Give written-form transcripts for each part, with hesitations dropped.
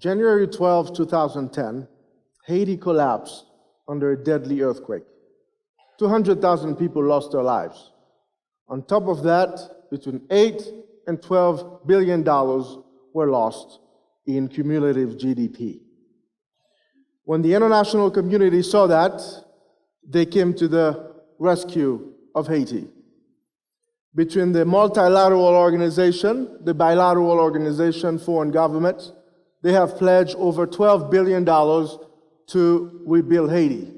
January 12, 2010, Haiti collapsed under a deadly earthquake. 200,000 people lost their lives. On top of that, between $8 and $12 billion were lost in cumulative GDP. When the international community saw that, they came to the rescue of Haiti. Between the multilateral organization, the bilateral organization, foreign governments, they have pledged over $12 billion to rebuild Haiti.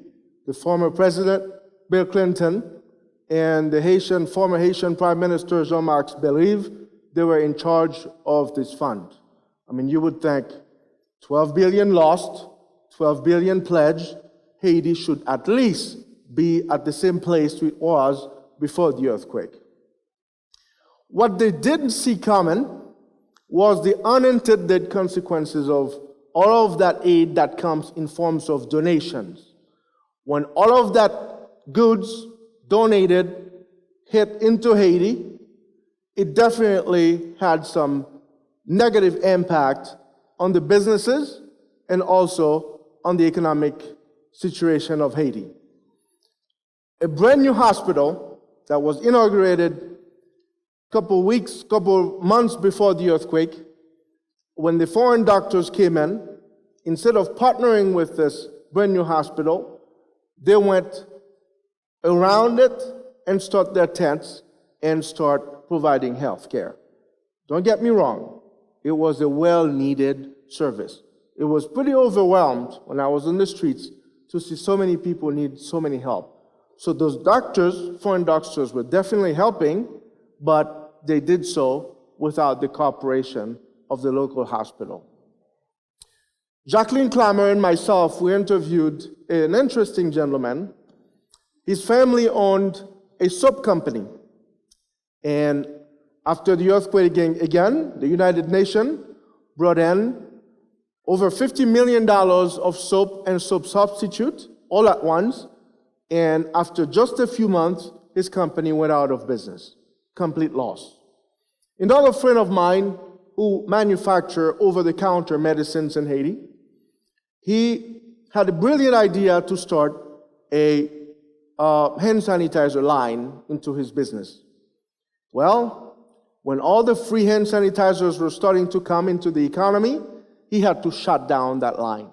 The former president, Bill Clinton, and the former Haitian Prime Minister, Jean-Marc Believe, they were in charge of this fund. I mean, you would think 12 billion lost, 12 billion pledged, Haiti should at least be at the same place it was before the earthquake. What they didn't see coming was the unintended consequences of all of that aid that comes in forms of donations. When all of that goods donated hit into Haiti, it definitely had some negative impact on the businesses and also on the economic situation of Haiti. A brand new hospital that was inaugurated couple months before the earthquake, when the foreign doctors came in, instead of partnering with this brand new hospital, they went around it and start their tents and start providing health care. Don't get me wrong, it was a well-needed service. It was pretty overwhelmed when I was on the streets to see so many people need so many help. So those doctors, foreign doctors, were definitely helping, but they did so without the cooperation of the local hospital. Jacqueline Clammer and myself, we interviewed an interesting gentleman. His family owned a soap company. And after the earthquake again, the United Nations brought in over $50 million of soap and soap substitute all at once. And after just a few months, his company went out of business. Complete loss. Another friend of mine who manufactured over-the-counter medicines in Haiti, he had a brilliant idea to start a hand sanitizer line into his business. Well, when all the free hand sanitizers were starting to come into the economy, he had to shut down that line.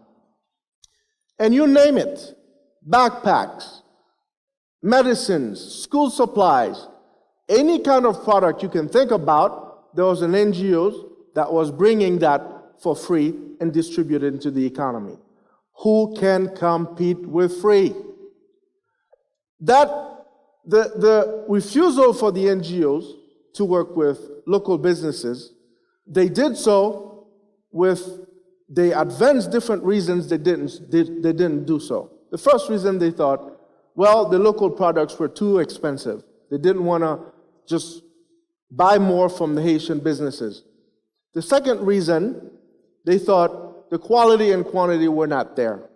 And you name it, backpacks, medicines, school supplies, any kind of product you can think about, there was an NGO that was bringing that for free and distributed into the economy. Who can compete with free? The refusal for the NGOs to work with local businesses, they did so they advanced different reasons they didn't do so. The first reason, they thought, well, the local products were too expensive. They didn't want to just buy more from the Haitian businesses. The second reason, they thought the quality and quantity were not there.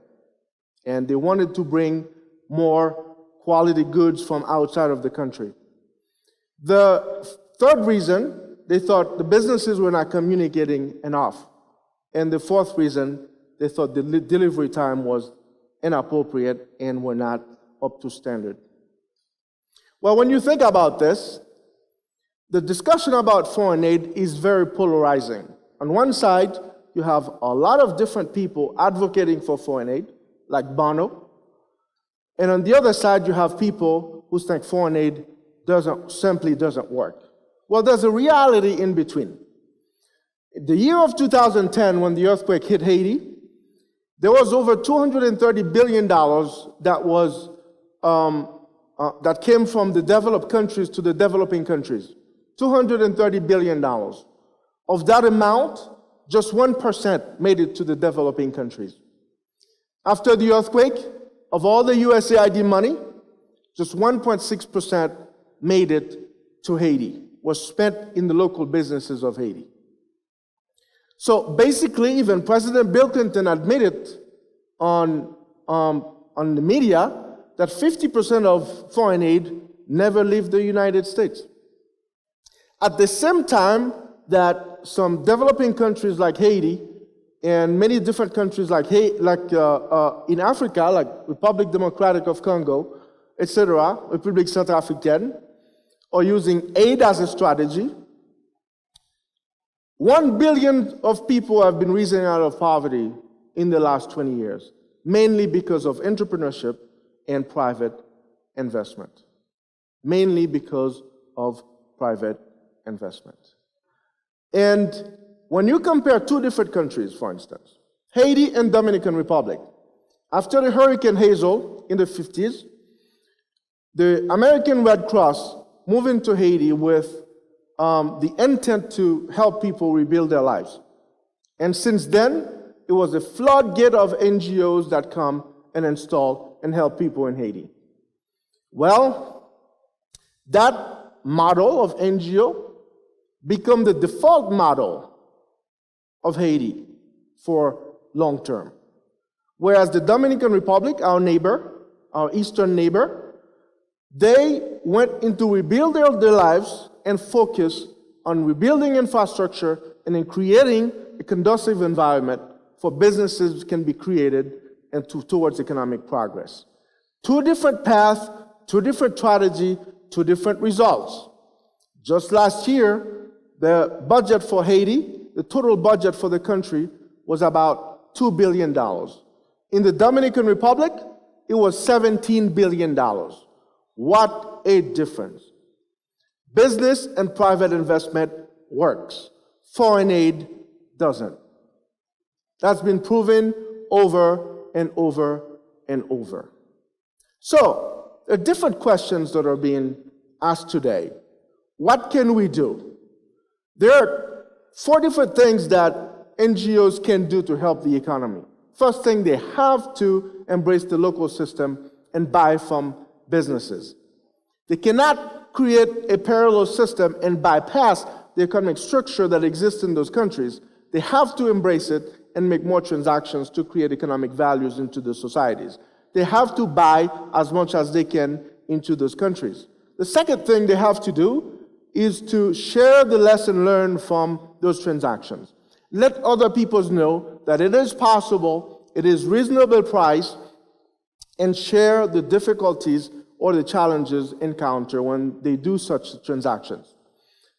And they wanted to bring more quality goods from outside of the country. The third reason, they thought the businesses were not communicating enough. And the fourth reason, they thought the delivery time was inappropriate and were not up to standard. Well, when you think about this, the discussion about foreign aid is very polarizing. On one side, you have a lot of different people advocating for foreign aid, like Bono. And on the other side, you have people who think foreign aid simply doesn't work. Well, there's a reality in between. The year of 2010, when the earthquake hit Haiti, there was over $230 billion that came from the developed countries to the developing countries. $230 billion. Of that amount, just 1% made it to the developing countries. After the earthquake, of all the USAID money, just 1.6% made it to Haiti, was spent in the local businesses of Haiti. So basically, even President Bill Clinton admitted on the media that 50% of foreign aid never leave the United States. At the same time that some developing countries like Haiti and many different countries like in Africa, like Republic Democratic of Congo, etc., Republic Centrafricaine, are using aid as a strategy. 1 billion of people have been risen out of poverty in the last 20 years, mainly because of entrepreneurship and private investment. Mainly because of private investment. And when you compare two different countries, for instance, Haiti and Dominican Republic, after the Hurricane Hazel in the 50s, the American Red Cross moved into Haiti with the intent to help people rebuild their lives. And since then, it was a floodgate of NGOs that come and install and help people in Haiti. Well, that model of NGO became the default model of Haiti for long term. Whereas the Dominican Republic, our neighbor, our eastern neighbor, they went into rebuilding their lives and focus on rebuilding infrastructure and in creating a conducive environment for businesses can be created and towards economic progress. Two different paths, two different strategies, two different results. Just last year, the budget for Haiti, the total budget for the country was about $2 billion. In the Dominican Republic, it was $17 billion. What a difference. Business and private investment works. Foreign aid doesn't. That's been proven over and over and over. So, there are different questions that are being asked today. What can we do? There are 4 different things that NGOs can do to help the economy. First thing, they have to embrace the local system and buy from businesses. They cannot create a parallel system and bypass the economic structure that exists in those countries. They have to embrace it and make more transactions to create economic values into the societies. They have to buy as much as they can into those countries. The second thing they have to do is to share the lesson learned from those transactions. Let other people know that it is possible, it is reasonable price, and share the difficulties or the challenges encountered when they do such transactions.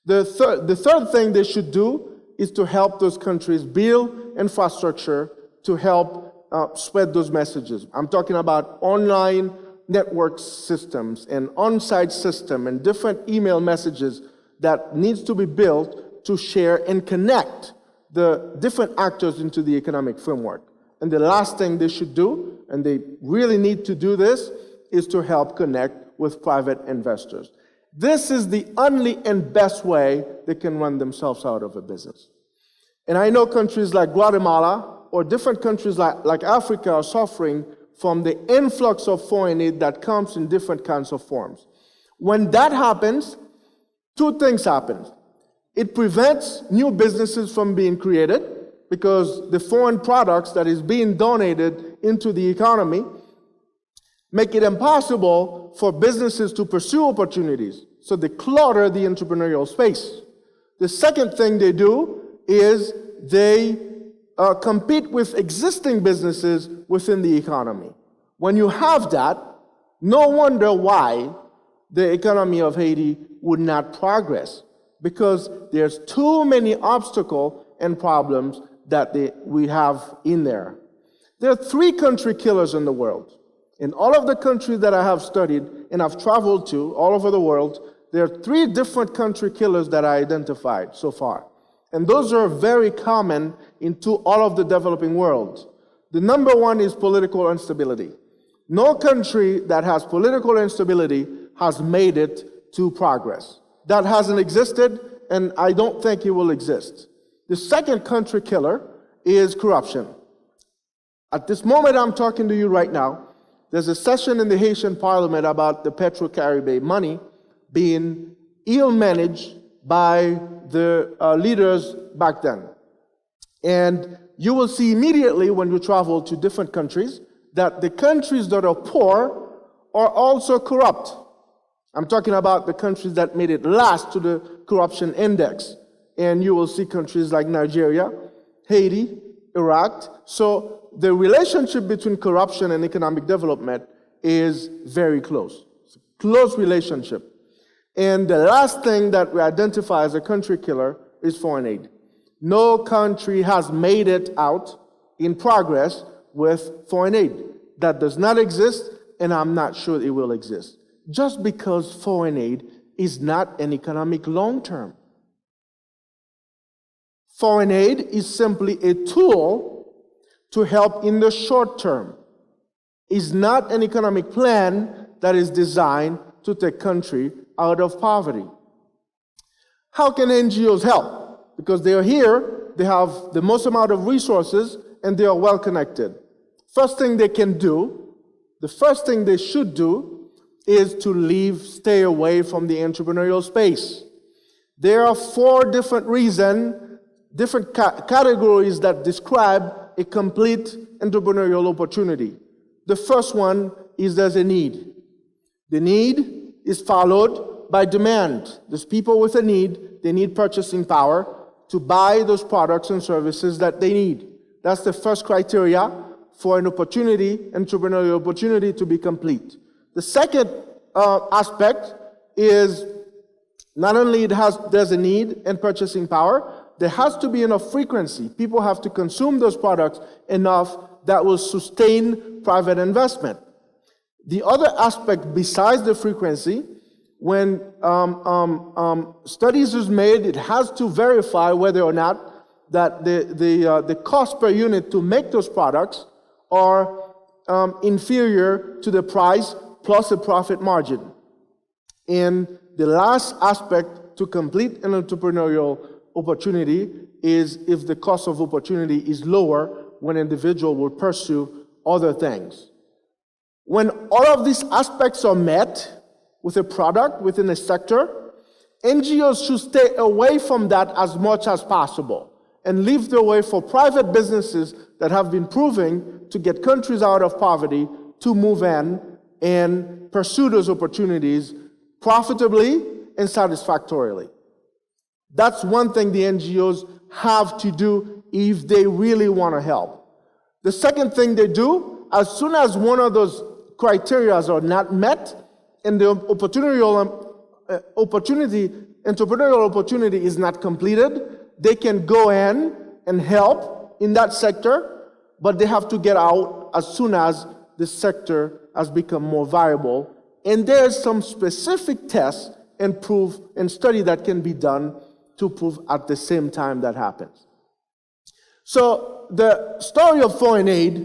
The third thing they should do is to help those countries build infrastructure to help spread those messages. I'm talking about online network systems and on-site system and different email messages that needs to be built to share and connect the different actors into the economic framework. And the last thing they should do, and they really need to do this, is to help connect with private investors. This is the only and best way they can run themselves out of a business. And I know countries like Guatemala or different countries like Africa are suffering from the influx of foreign aid that comes in different kinds of forms. When that happens, 2 things happen. It prevents new businesses from being created because the foreign products that is being donated into the economy make it impossible for businesses to pursue opportunities. So they clutter the entrepreneurial space. The second thing they do is they compete with existing businesses within the economy. When you have that, no wonder why the economy of Haiti would not progress, because there's too many obstacles and problems that we have in there. There are 3 country killers in the world. In all of the countries that I have studied and I've traveled to all over the world, there are 3 different country killers that I identified so far. And those are very common into all of the developing world. The number 1 is political instability. No country that has political instability has made it to progress. That hasn't existed, and I don't think it will exist. The second country killer is corruption. At this moment I'm talking to you right now, there's a session in the Haitian parliament about the Petro-Caribbean money being ill-managed by the leaders back then. And you will see immediately when you travel to different countries that the countries that are poor are also corrupt. I'm talking about the countries that made it last to the corruption index. And you will see countries like Nigeria, Haiti, Iraq. So the relationship between corruption and economic development is very close. It's a close relationship. And the last thing that we identify as a country killer is foreign aid. No country has made it out in progress with foreign aid. That does not exist, and I'm not sure it will exist. Just because foreign aid is not an economic long-term. Foreign aid is simply a tool to help in the short term. It's not an economic plan that is designed to take country out of poverty. How can NGOs help? Because they are here, they have the most amount of resources, and they are well connected. First thing they can do, the first thing they should do, is to stay away from the entrepreneurial space. There are 4 different reasons, different categories that describe a complete entrepreneurial opportunity. The first one is there's a need. The need is followed by demand. There's people with a need, they need purchasing power to buy those products and services that they need. That's the first criteria for an opportunity, entrepreneurial opportunity to be complete. The second aspect is not only there's a need and purchasing power, there has to be enough frequency. People have to consume those products enough that will sustain private investment. The other aspect besides the frequency, when studies is made, it has to verify whether or not that the cost per unit to make those products are inferior to the price plus a profit margin. And the last aspect to complete an entrepreneurial opportunity is if the cost of opportunity is lower when an individual will pursue other things. When all of these aspects are met with a product within a sector, NGOs should stay away from that as much as possible and leave the way for private businesses that have been proving to get countries out of poverty to move in and pursue those opportunities profitably and satisfactorily. That's one thing the NGOs have to do if they really want to help. The second thing they do, as soon as one of those criteria are not met and the entrepreneurial opportunity is not completed, they can go in and help in that sector, but they have to get out as soon as the sector has become more viable. And there's some specific tests and proof and study that can be done to prove at the same time that happens. So the story of foreign aid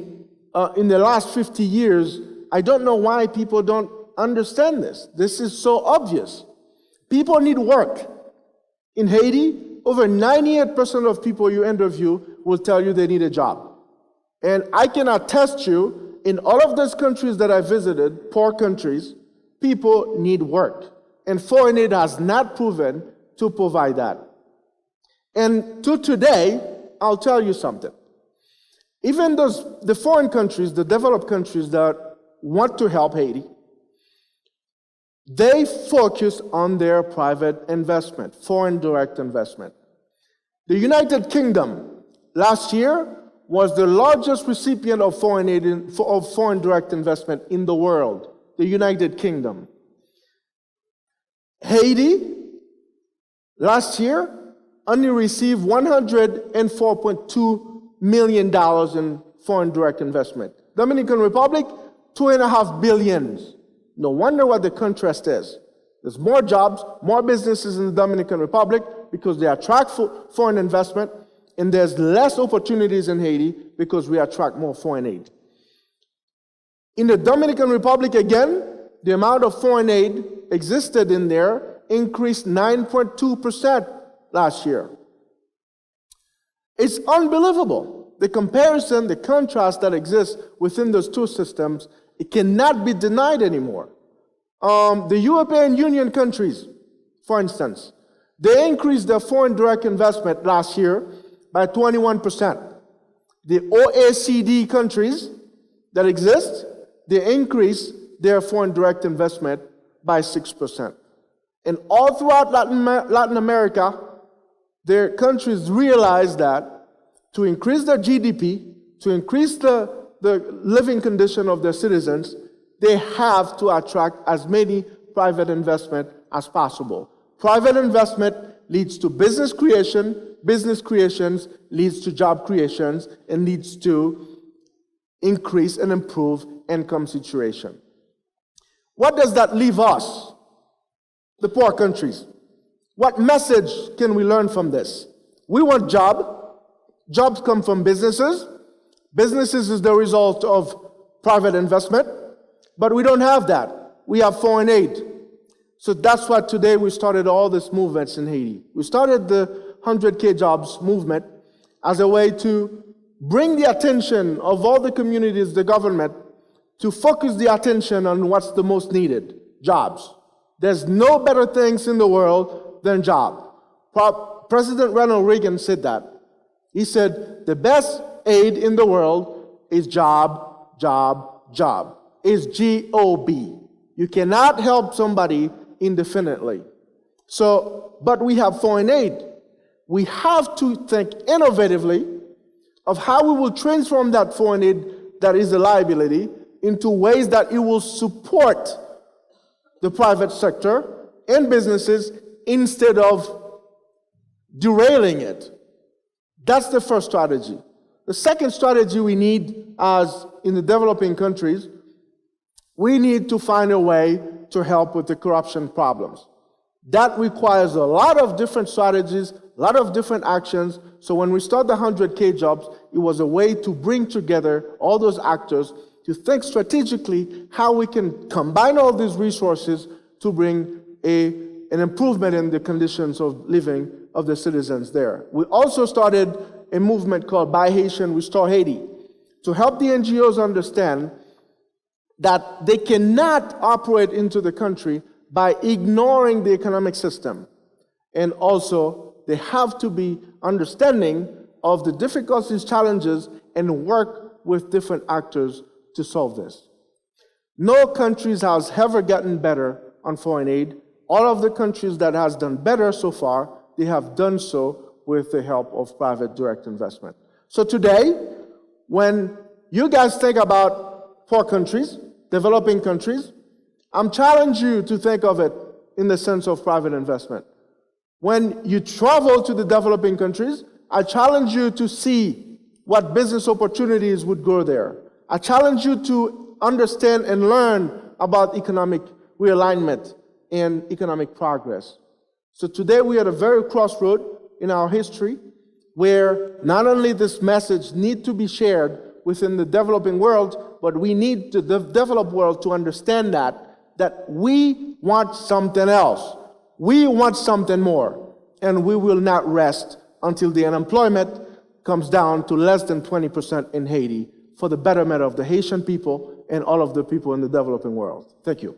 in the last 50 years, I don't know why people don't understand this. This is so obvious. People need work. In Haiti, over 98% of people you interview will tell you they need a job. And I can attest you, in all of those countries that I visited, poor countries, people need work. And foreign aid has not proven to provide that. And to today, I'll tell you something. Even the foreign countries, the developed countries that want to help Haiti, they focus on their private investment, foreign direct investment. The United Kingdom last year was the largest recipient of foreign aid of foreign direct investment in the world, the United Kingdom. Haiti last year only received $104.2 million in foreign direct investment. Dominican Republic, $2.5 billion. No wonder what the contrast is. There's more jobs, more businesses in the Dominican Republic because they attract foreign investment, and there's less opportunities in Haiti because we attract more foreign aid. In the Dominican Republic, again, the amount of foreign aid existed in there increased 9.2% last year. It's unbelievable. The comparison, the contrast that exists within those two systems, it cannot be denied anymore. The European Union countries, for instance, they increased their foreign direct investment last year by 21%. The OECD countries that exist, they increased their foreign direct investment by 6%. And all throughout Latin America, their countries realized that to increase their GDP, to increase the living condition of their citizens, they have to attract as many private investment as possible. Private investment leads to business creations leads to job creations, and leads to increase and improve income situation. What does that leave us, the poor countries? What message can we learn from this? We want jobs come from businesses. Businesses is the result of private investment, but we don't have that. We have foreign aid. So that's why today we started all these movements in Haiti. We started the 100K jobs movement as a way to bring the attention of all the communities, the government, to focus the attention on what's the most needed, jobs. There's no better things in the world than jobs. President Ronald Reagan said that. He said, the best aid in the world is job, is G-O-B. You cannot help somebody indefinitely. But we have foreign aid. We have to think innovatively of how we will transform that foreign aid that is a liability into ways that it will support the private sector and businesses instead of derailing it. That's the first strategy. The second strategy we need, as in the developing countries, we need to find a way to help with the corruption problems. That requires a lot of different strategies, a lot of different actions. So when we start the 100K jobs, it was a way to bring together all those actors to think strategically how we can combine all these resources to bring an improvement in the conditions of living of the citizens there. We also started a movement called Buy Haitian, Restore Haiti, to help the NGOs understand that they cannot operate into the country by ignoring the economic system. And also, they have to be understanding of the difficulties, challenges, and work with different actors to solve this. No countries has ever gotten better on foreign aid. All of the countries that has done better so far, they have done so with the help of private direct investment. So today, when you guys think about poor countries, developing countries, I'm challenging you to think of it in the sense of private investment. When you travel to the developing countries, I challenge you to see what business opportunities would grow there. I challenge you to understand and learn about economic realignment and economic progress. So today we are at a very crossroad in our history where not only this message needs to be shared within the developing world, but we need the developed world to understand that we want something else. We want something more, and we will not rest until the unemployment comes down to less than 20% in Haiti for the betterment of the Haitian people and all of the people in the developing world. Thank you.